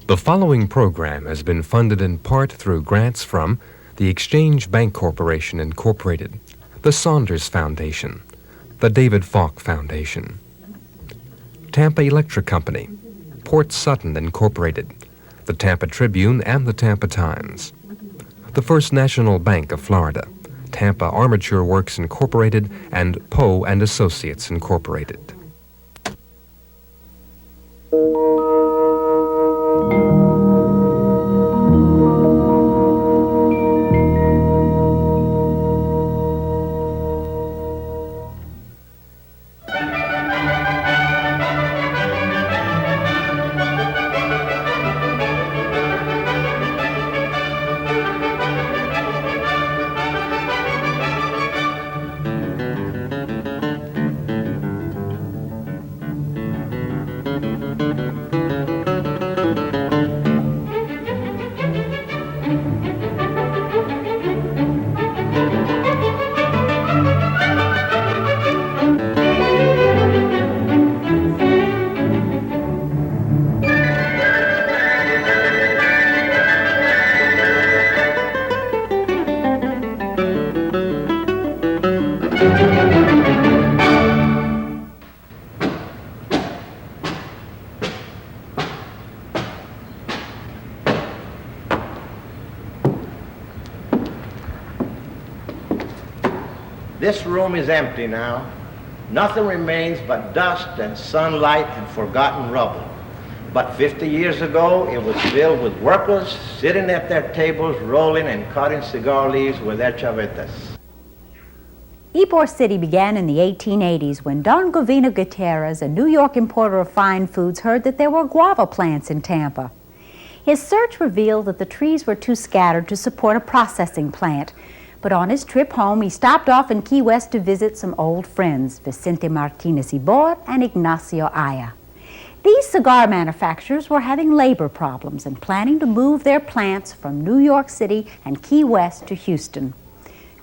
The following program has been funded in part through grants from the Exchange Bank Corporation, Incorporated, the Saunders Foundation, the David Falk Foundation, Tampa Electric Company, Port Sutton, Incorporated, the Tampa Tribune and the Tampa Times, the First National Bank of Florida, Tampa Armature Works, Incorporated, and Poe and Associates, Incorporated. This room is empty now. Nothing remains but dust and sunlight and forgotten rubble. But 50 years ago, it was filled with workers sitting at their tables, rolling and cutting cigar leaves with their chavetas. Ybor City began in the 1880s when Don Govino Gutierrez, a New York importer of fine foods, heard that there were guava plants in Tampa. His search revealed that the trees were too scattered to support a processing plant. But on his trip home, he stopped off in Key West to visit some old friends, Vicente Martinez Ybor and Ignacio Aya. These cigar manufacturers were having labor problems and planning to move their plants from New York City and Key West to Houston.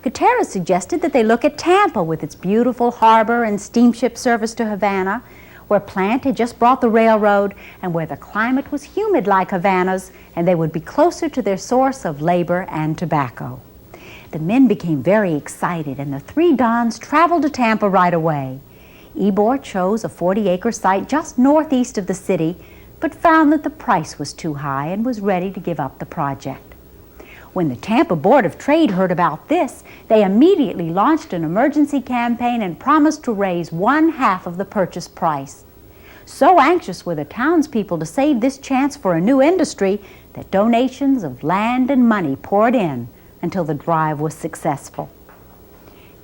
Gutierrez suggested that they look at Tampa with its beautiful harbor and steamship service to Havana, where Plant had just brought the railroad and where the climate was humid like Havana's, and they would be closer to their source of labor and tobacco. The men became very excited, and the three Dons traveled to Tampa right away. Ybor chose a 40-acre site just northeast of the city, but found that the price was too high and was ready to give up the project. When the Tampa Board of Trade heard about this, they immediately launched an emergency campaign and promised to raise 1/2 of the purchase price. So anxious were the townspeople to save this chance for a new industry that donations of land and money poured in until the drive was successful.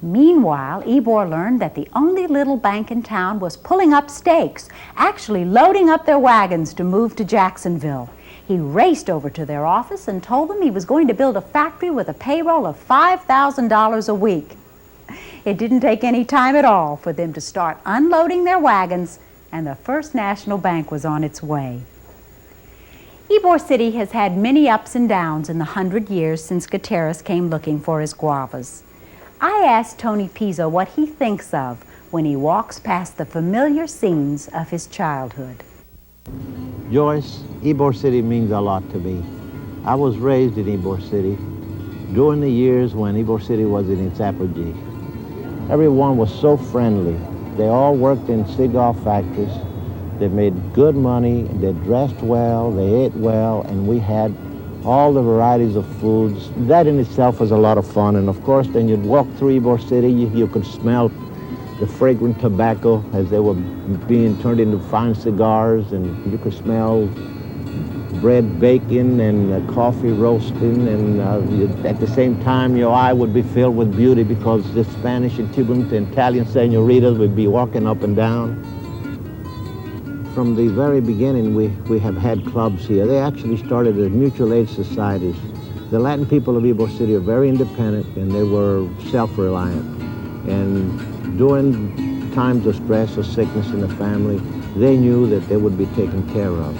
Meanwhile, Ybor learned that the only little bank in town was pulling up stakes, actually loading up their wagons to move to Jacksonville. He raced over to their office and told them he was going to build a factory with a payroll of $5,000 a week. It didn't take any time at all for them to start unloading their wagons, and the First National Bank was on its way. Ybor City has had many ups and downs in the 100 years since Gutierrez came looking for his guavas. I asked Tony Pizzo what he thinks of when he walks past the familiar scenes of his childhood. Joyce, Ybor City means a lot to me. I was raised in Ybor City during the years when Ybor City was in its apogee. Everyone was so friendly. They all worked in cigar factories. They made good money, they dressed well, they ate well, and we had all the varieties of foods. That in itself was a lot of fun. And of course, then you'd walk through Ybor City, you could smell the fragrant tobacco as they were being turned into fine cigars, and you could smell bread baking and coffee roasting, and at the same time your eye would be filled with beauty because the Spanish and Cuban and Italian senoritas would be walking up and down. From the very beginning, we have had clubs here. They actually started as mutual aid societies. The Latin people of Ybor City are very independent, and they were self-reliant. And during times of stress or sickness in the family, they knew that they would be taken care of.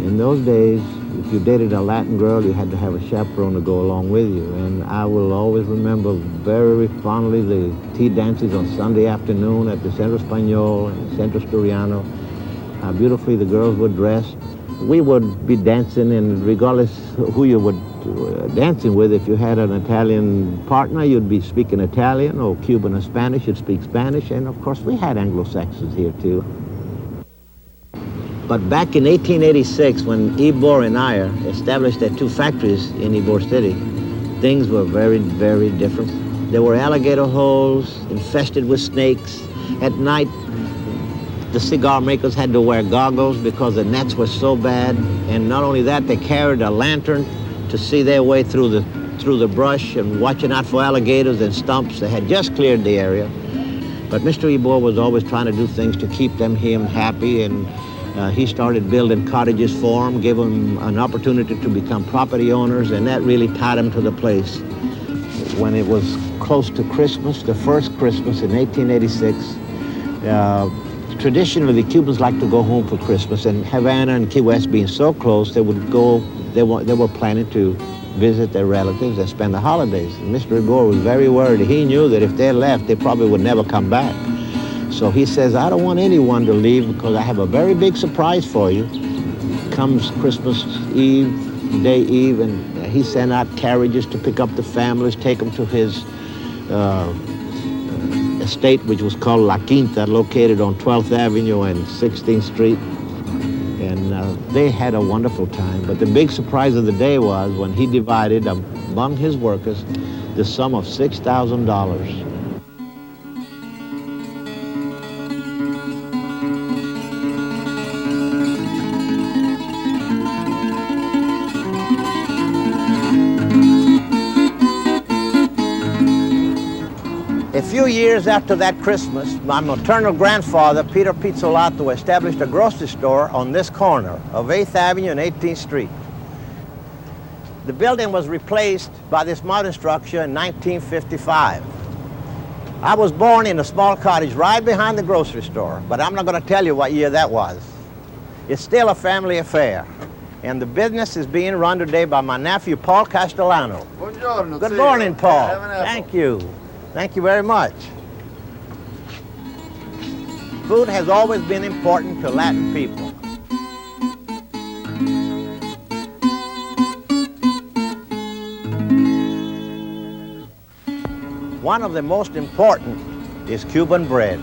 In those days, if you dated a Latin girl, you had to have a chaperone to go along with you. And I will always remember very fondly the tea dances on Sunday afternoon at the Centro Español and Centro Asturiano. How beautifully the girls were dressed. we would be dancing, and regardless who you were dancing with, if you had an Italian partner, you'd be speaking Italian, or Cuban or Spanish, you'd speak Spanish, and of course we had Anglo-Saxons here too. But back in 1886, when Ybor and I established their two factories in Ybor City, things were very, very different. There were alligator holes infested with snakes. At night, the cigar makers had to wear goggles because the nets were so bad. And not only that, they carried a lantern to see their way through the brush and watching out for alligators and stumps. They had just cleared the area. But Mr. Ybor was always trying to do things to keep him happy, and he started building cottages for them, gave them an opportunity to become property owners, and that really tied them to the place. When it was close to Christmas, the first Christmas in 1886, traditionally the Cubans like to go home for Christmas, and Havana and Key West being so close, they were planning to visit their relatives and spend the holidays. And Mr. Ybor was very worried. He knew that if they left, they probably would never come back. So he says, I don't want anyone to leave because I have a very big surprise for you. Comes Christmas Eve, Day Eve, and he sent out carriages to pick up the families, take them to his estate, which was called La Quinta, located on 12th Avenue and 16th Street. And they had a wonderful time. But the big surprise of the day was when he divided among his workers the sum of $6,000. A few years after that Christmas, my maternal grandfather, Peter Pizzolato, established a grocery store on this corner of 8th Avenue and 18th Street. The building was replaced by this modern structure in 1955. I was born in a small cottage right behind the grocery store, but I'm not going to tell you what year that was. It's still a family affair, and the business is being run today by my nephew, Paul Castellano. Buongiorno. Good morning, Paul. Have an apple. Thank you. Thank you very much. Food has always been important to Latin people. One of the most important is Cuban bread.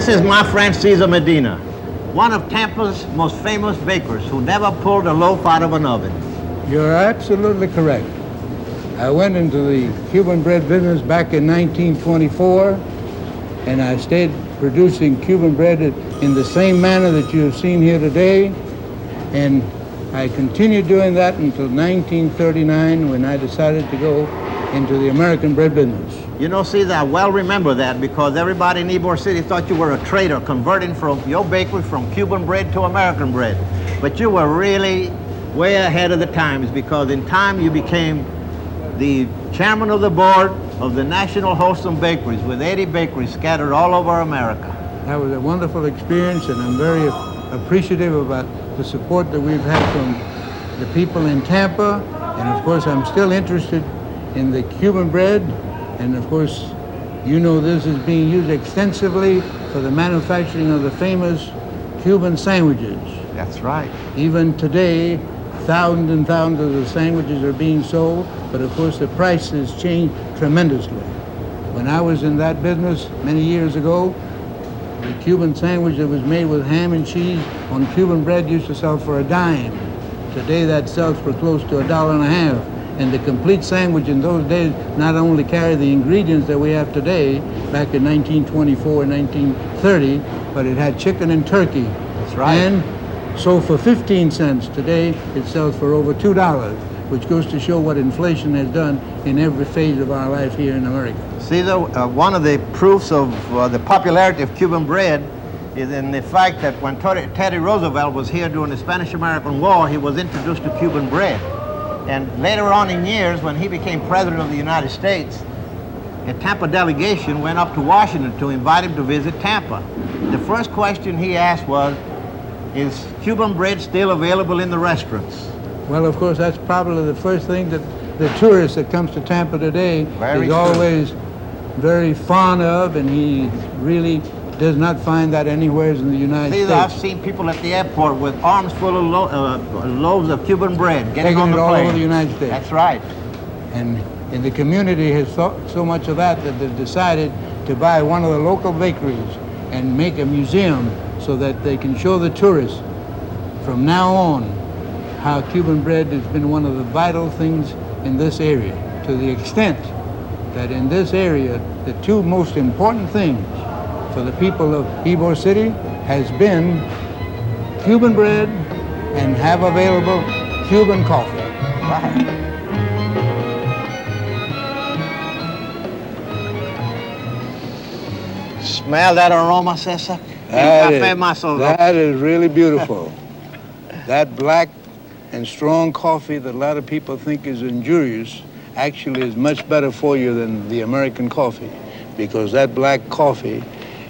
This is my friend Cesar Medina, one of Tampa's most famous bakers who never pulled a loaf out of an oven. You're absolutely correct. I went into the Cuban bread business back in 1924, and I stayed producing Cuban bread in the same manner that you have seen here today. And I continued doing that until 1939 when I decided to go into the American bread business. You know, Cesar, I well remember that because everybody in Ybor City thought you were a trader converting from your bakery from Cuban bread to American bread. But you were really way ahead of the times because in time you became the chairman of the board of the National Wholesome Bakeries with 80 bakeries scattered all over America. That was a wonderful experience, and I'm very appreciative about the support that we've had from the people in Tampa. And of course, I'm still interested in the Cuban bread. And of course, you know this is being used extensively for the manufacturing of the famous Cuban sandwiches. That's right. Even today, thousands and thousands of sandwiches are being sold, but of course the price has changed tremendously. When I was in that business many years ago, the Cuban sandwich that was made with ham and cheese on Cuban bread used to sell for $0.10. Today that sells for close to $1.50. And the complete sandwich in those days not only carried the ingredients that we have today, back in 1924 and 1930, but it had chicken and turkey. That's right. And sold for 15 cents. Today it sells for over $2, which goes to show what inflation has done in every phase of our life here in America. Cesar, one of the proofs of the popularity of Cuban bread is in the fact that when Teddy Roosevelt was here during the Spanish-American War, he was introduced to Cuban bread. And later on in years, when he became president of the United States, a Tampa delegation went up to Washington to invite him to visit Tampa. The first question he asked was, is Cuban bread still available in the restaurants? Well, of course, that's probably the first thing that the tourist that comes to Tampa today is always very fond of, and he really does not find that anywhere in the United States. I've seen people at the airport with arms full of loaves of Cuban bread getting on the all plane. over the United States. That's right. And the community has thought so much of that they've decided to buy one of the local bakeries and make a museum so that they can show the tourists from now on how Cuban bread has been one of the vital things in this area, to the extent that in this area, the two most important things for the people of Ybor City has been Cuban bread and have available Cuban coffee. Right. Smell that aroma, Cesar? That is really beautiful. That black and strong coffee that a lot of people think is injurious actually is much better for you than the American coffee, because that black coffee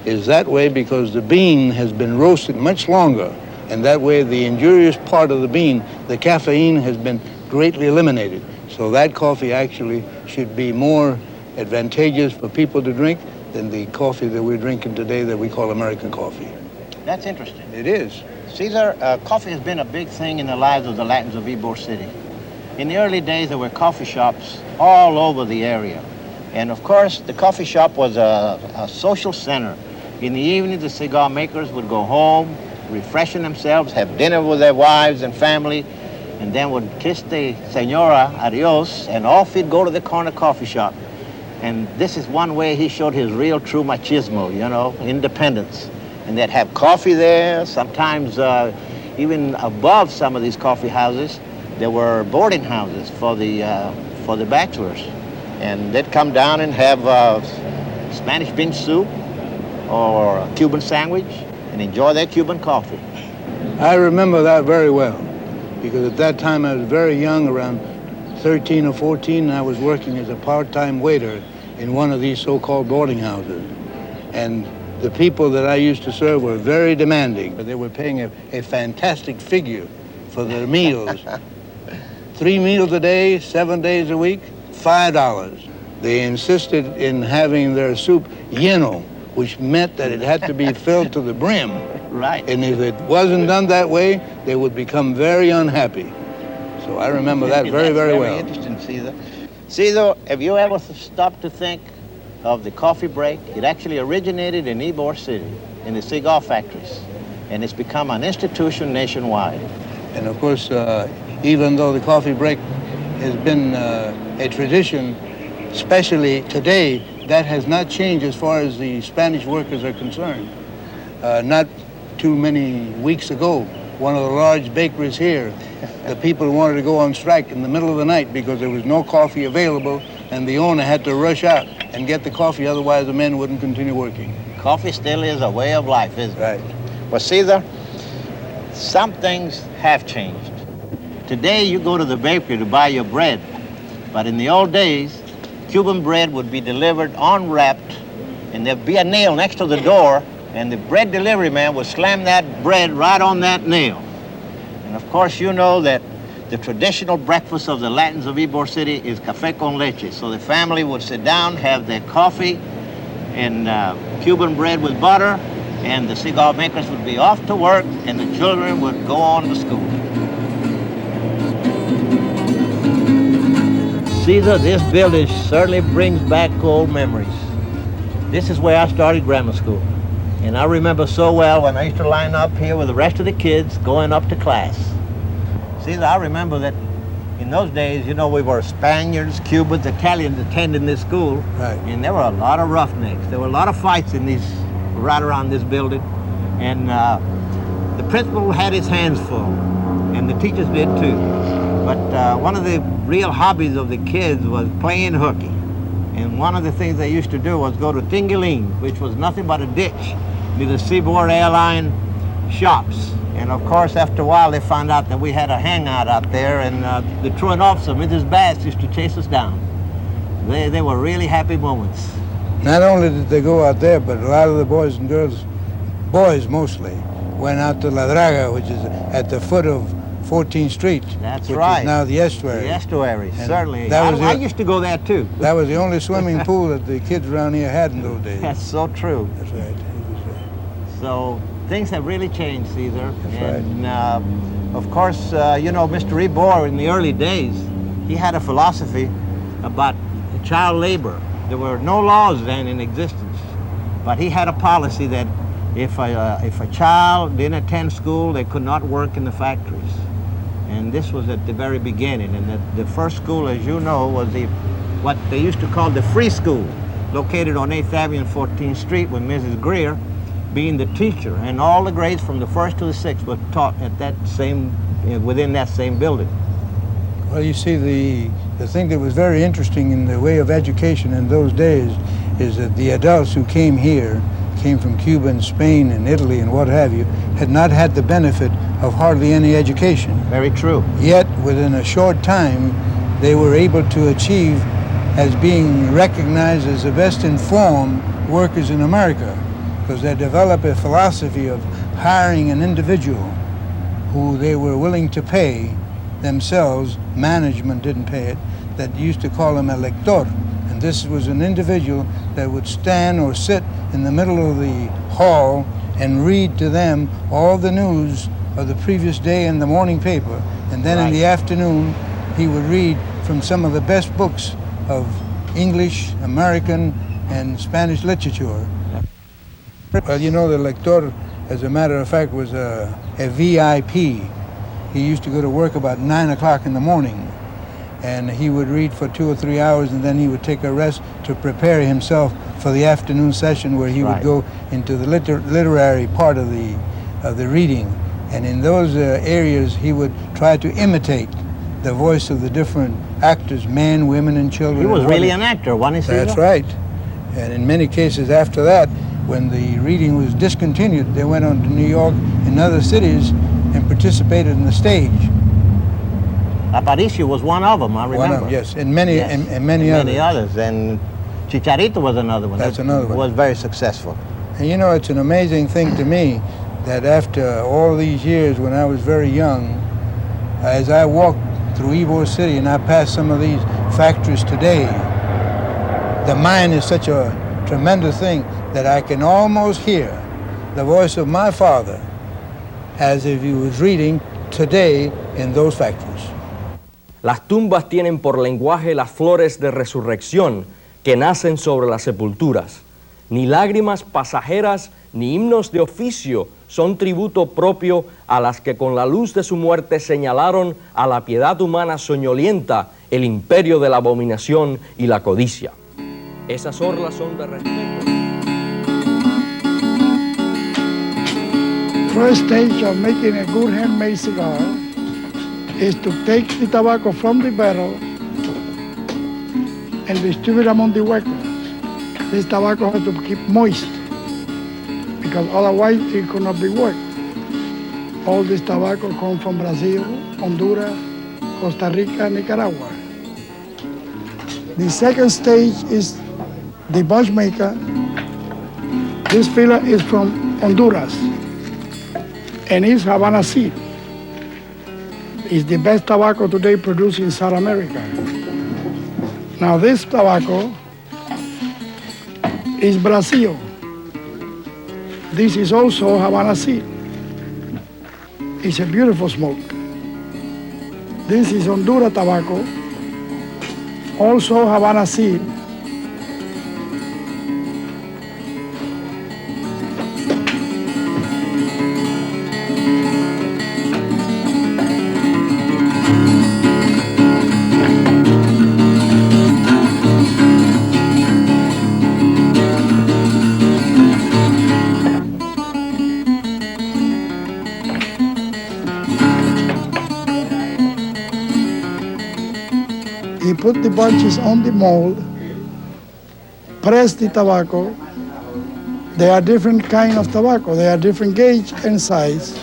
is that way because the bean has been roasted much longer, and that way the injurious part of the bean, the caffeine, has been greatly eliminated. So that coffee actually should be more advantageous for people to drink than the coffee that we're drinking today that we call American coffee. That's interesting. It is. Cesar, coffee has been a big thing in the lives of the Latins of Ybor City. In the early days, there were coffee shops all over the area. And of course, the coffee shop was a social center. In the evening, the cigar makers would go home, refreshing themselves, have dinner with their wives and family, and then would kiss the senora adios, and off he'd go to the corner coffee shop. And this is one way he showed his real true machismo, you know, independence. And they'd have coffee there. Sometimes even above some of these coffee houses, there were boarding houses for the bachelors. And they'd come down and have Spanish bean soup or a Cuban sandwich and enjoy their Cuban coffee. I remember that very well, because at that time I was very young, around 13 or 14, and I was working as a part-time waiter in one of these so-called boarding houses. And the people that I used to serve were very demanding. They were paying a fantastic figure for their meals. 3 meals a day, 7 days a week, $5. They insisted in having their soup lleno, which meant that it had to be filled to the brim. Right. And if it wasn't done that way, they would become very unhappy. So I remember that very, very well. Very interesting, Cesar. Cesar, have you ever stopped to think of the coffee break? It actually originated in Ybor City. in the cigar factories, and it's become an institution nationwide. And of course, even though the coffee break has been a tradition, especially today, that has not changed as far as the Spanish workers are concerned. Not too many weeks ago, one of the large bakeries here, the people wanted to go on strike in the middle of the night because there was no coffee available, and the owner had to rush out and get the coffee, otherwise the men wouldn't continue working. Coffee still is a way of life, isn't it? Right. Well, Cesar, some things have changed. Today you go to the bakery to buy your bread, but in the old days, Cuban bread would be delivered unwrapped, and there'd be a nail next to the door, and the bread delivery man would slam that bread right on that nail. And of course, you know that the traditional breakfast of the Latins of Ybor City is café con leche. So the family would sit down, have their coffee and Cuban bread with butter, and the cigar makers would be off to work, and the children would go on to school. Cesar, this building certainly brings back old memories. This is where I started grammar school. And I remember so well when I used to line up here with the rest of the kids going up to class. Cesar, I remember that in those days, you know, we were Spaniards, Cubans, Italians attending this school. Right. And there were a lot of roughnecks. There were a lot of fights in these, right around this building. And the principal had his hands full, and the teachers did too. But one of the real hobbies of the kids was playing hooky. And one of the things they used to do was go to Tingaling, which was nothing but a ditch near the Seaboard Airline shops. And of course, after a while, they found out that we had a hangout out there, and the truant officer, Mrs. Bass, used to chase us down. They were really happy moments. Not only did they go out there, but a lot of the boys and girls, boys mostly, went out to La Draga, which is at the foot of 14th Street. That's which right. is now the estuary. The estuary, And certainly. that was I it. used to go there too. That was the only swimming pool that the kids around here had in those days. That's so true. That's right. He was right. So things have really changed, Cesar. That's and of course, you know, Mr. Ybor in the early days, he had a philosophy about child labor. There were no laws then in existence, but he had a policy that if a child didn't attend school, they could not work in the factories. And this was at the very beginning. And the first school, as you know, was what they used to call the free school, located on 8th Avenue and 14th Street, with Mrs. Greer being the teacher. And all the grades from the 1st to the 6th were taught at that same, within that same building. Well, you see, the thing that was very interesting in the way of education in those days is that the adults who came here, came from Cuba and Spain and Italy and what have you, had not had the benefit of hardly any education. Very true. Yet, within a short time, they were able to achieve as being recognized as the best informed workers in America, because they developed a philosophy of hiring an individual who they were willing to pay themselves. Management didn't pay it. That used to call him a lector. And this was an individual that would stand or sit in the middle of the hall and read to them all the news of the previous day in the morning paper. And then in the afternoon, he would read from some of the best books of English, American, and Spanish literature. Well, you know, the lector, as a matter of fact, was a VIP. He used to go to work about 9 o'clock in the morning, and he would read for 2 or 3 hours, and then he would take a rest to prepare himself for the afternoon session, where he would go into the literary part of the reading. And in those areas, he would try to imitate the voice of the different actors, men, women, and children. He was really an actor, wasn't he? That's right. And in many cases after that, when the reading was discontinued, they went on to New York and other cities and participated in the stage. Aparicio was one of them, I remember. One of them, yes, and many, and many others. Many others, and Chicharito was another one. That's another one. Was very successful. And you know, it's an amazing thing to me that after all these years, when I was very young, as I walked through Ybor City and I passed some of these factories today, the mind is such a tremendous thing that I can almost hear the voice of my father as if he was reading today in those factories. Las tumbas tienen por lenguaje las flores de resurrección que nacen sobre las sepulturas. Ni lágrimas pasajeras, ni himnos de oficio son tributo propio a las que con la luz de su muerte señalaron a la piedad humana soñolienta el imperio de la abominación y la codicia. Esas orlas son de respeto. First stage of making a good handmade cigar is to take the tobacco from the barrel and distribute among the workers. This tobacco has to keep moist because otherwise it could not be worked. All this tobacco comes from Brazil, Honduras, Costa Rica, Nicaragua. The second stage is the bunch maker. This filler is from Honduras and is Havana seed. It's the best tobacco today produced in South America. Now this tobacco is Brazil. This is also Havana seed. It's a beautiful smoke. This is Honduras tobacco, also Havana seed. You put the bunches on the mold, press the tobacco. There are different kind of tobacco. They are different gauge and size.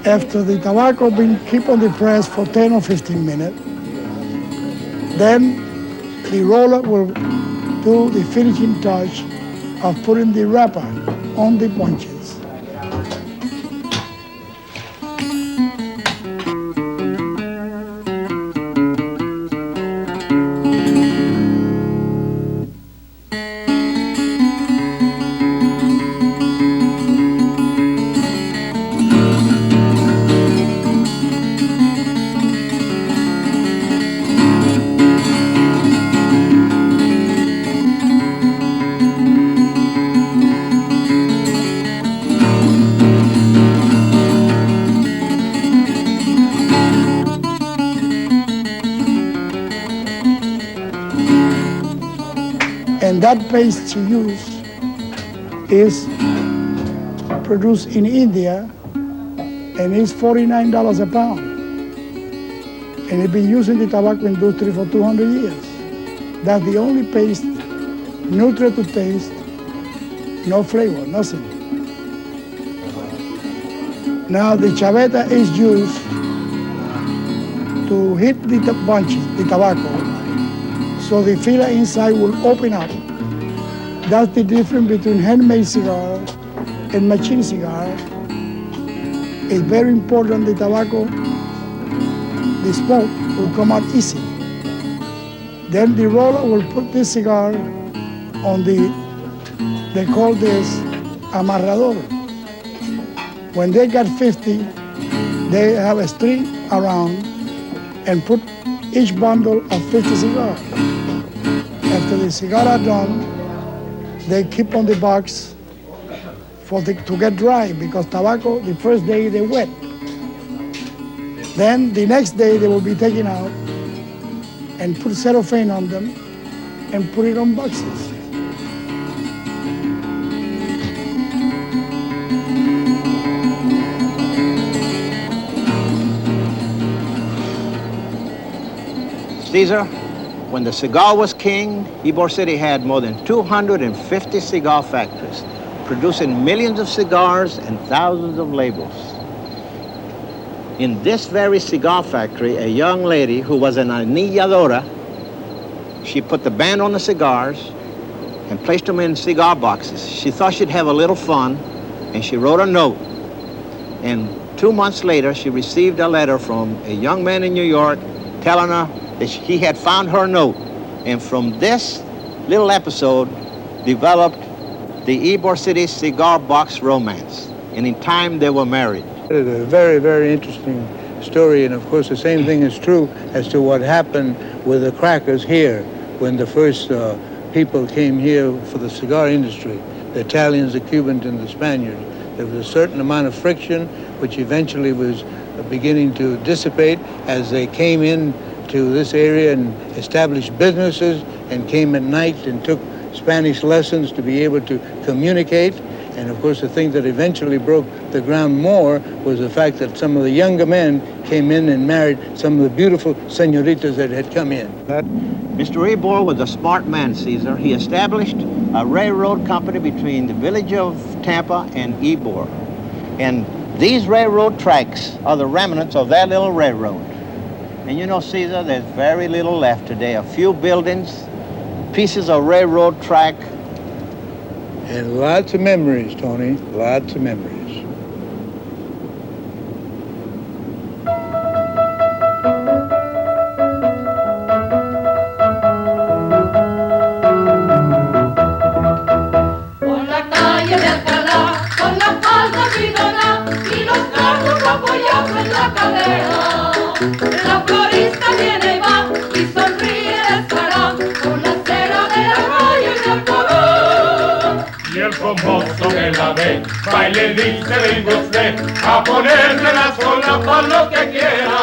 After the tobacco been keep on the press for 10 or 15 minutes, then the roller will do the finishing touch of putting the wrapper on the bunches. And that paste you use is produced in India and is $49 a pound. And it's been used in the tobacco industry for 200 years. That's the only paste, neutral to taste, no flavor, nothing. Now the chaveta is used to hit the bunches, the tobacco, so the filler inside will open up. That's the difference between handmade cigar and machine cigar. It's very important the tobacco, the smoke will come out easy. Then the roller will put this cigar on they call this amarrador. When they got 50, they have a string around and put each bundle of 50 cigars. After the cigars are done, they keep on the box to get dry because tobacco, the first day they wet. Then the next day they will be taken out and put cellophane on them and put it on boxes. Cesar, when the cigar was king, Ybor City had more than 250 cigar factories, producing millions of cigars and thousands of labels. In this very cigar factory, a young lady who was an anilladora, she put the band on the cigars and placed them in cigar boxes. She thought she'd have a little fun, and she wrote a note. And 2 months later, she received a letter from a young man in New York telling her that he had found her note. And from this little episode developed the Ybor City cigar box romance. And in time, they were married. It's a very, very interesting story. And of course, the same thing is true as to what happened with the crackers here. when the first people came here for the cigar industry, the Italians, the Cubans, and the Spaniards. There was a certain amount of friction, which eventually was beginning to dissipate as they came in to this area and established businesses and came at night and took Spanish lessons to be able to communicate. And of course, the thing that eventually broke the ground more was the fact that some of the younger men came in and married some of the beautiful senoritas that had come in. Mr. Ybor was a smart man, Cesar. He established a railroad company between the village of Tampa and Ybor. And these railroad tracks are the remnants of that little railroad. And you know, Cesar, there's very little left today. A few buildings, pieces of railroad track. And lots of memories, Tony, lots of memories. Por la calle de Alcalá, con la falda bidona y los brazos apoyados en la cadera, la florista viene y va y sonríe estará con la cera de la raya y el color. Y el famoso que la ve, va y le dice, venga usted a ponerme la sola para lo que quiera.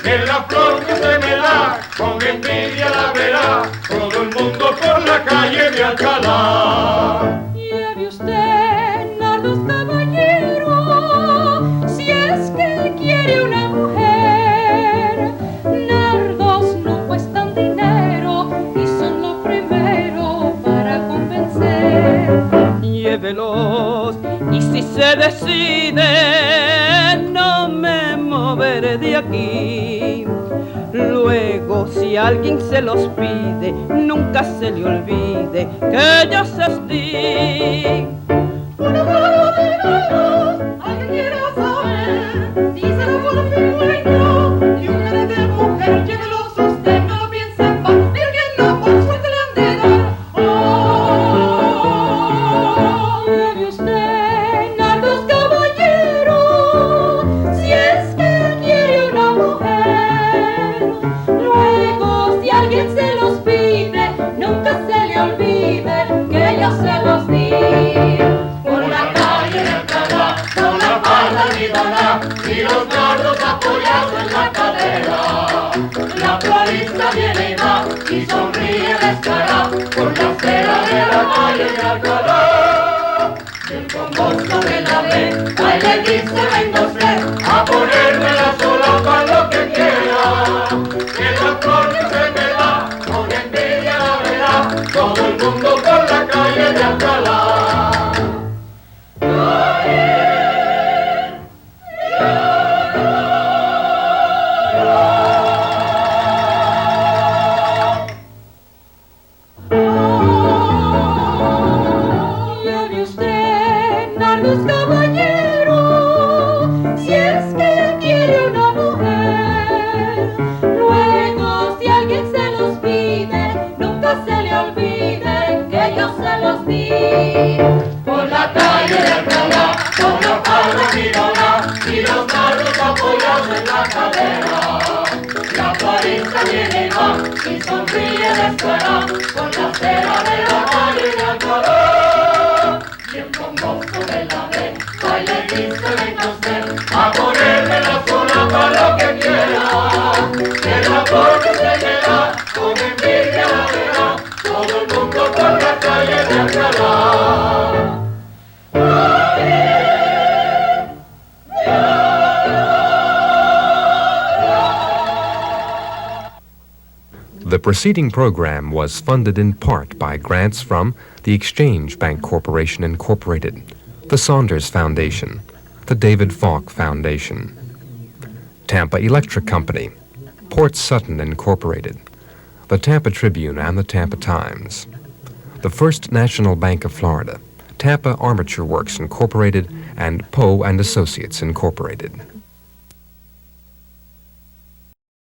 Que la flor que se me da, con envidia la verá, todo el mundo por la calle de Alcalá. Lleve usted, nardos caballero, si es que quiere una mujer. Nardos no cuestan dinero y son lo primero para convencer. Llévelos y si se decide no me moveré de aquí. Luego si alguien se los pide nunca se le olvide que yo asistí. Una flor de nardos, alguien quiera saber, díselo por figurino, y un aire de mujer, llévelos usted, no lo piense más, virgen no por suerte le han de dar. Oh, lleve usted, nardos caballero, si es que quiere una mujer. Luego si alguien se los pide, nunca se le olvide que yo se los di. Por la calle de Alcalá, con la falda bidona y los nardos apoyados en la cadera. La florista viene y va y sonríe descarada por la cera de la calle de Alcalá. Y el famoso que la ve, va y le dice, venga usted a ponerme la sola para lo que quiera. Que la flor que se me da, con envidia la verá, todo el mundo por la calle de Alcalá. Lleve usted, nardos caballero, si es que quiere una mujer. Luego si alguien se los pide, nunca se le olvide que yo se los di. Por la calle de Alcalá, con la falda bidona y los nardos apoyados en la cadera. La florista viene y va y sonríe descarada con la cera de la calle de Alcalá. Y el famoso de la ve, va y le dice, venga usted a ponerme la sola para lo que quiera. Que la flor que se me da, con envidia la verá, todo el mundo por la calle de Alcalá. The preceding program was funded in part by grants from the Exchange Bank Corporation Incorporated, the Saunders Foundation, the David Falk Foundation, Tampa Electric Company, Port Sutton Incorporated, the Tampa Tribune and the Tampa Times, the First National Bank of Florida, Tampa Armature Works Incorporated, and Poe and Associates Incorporated.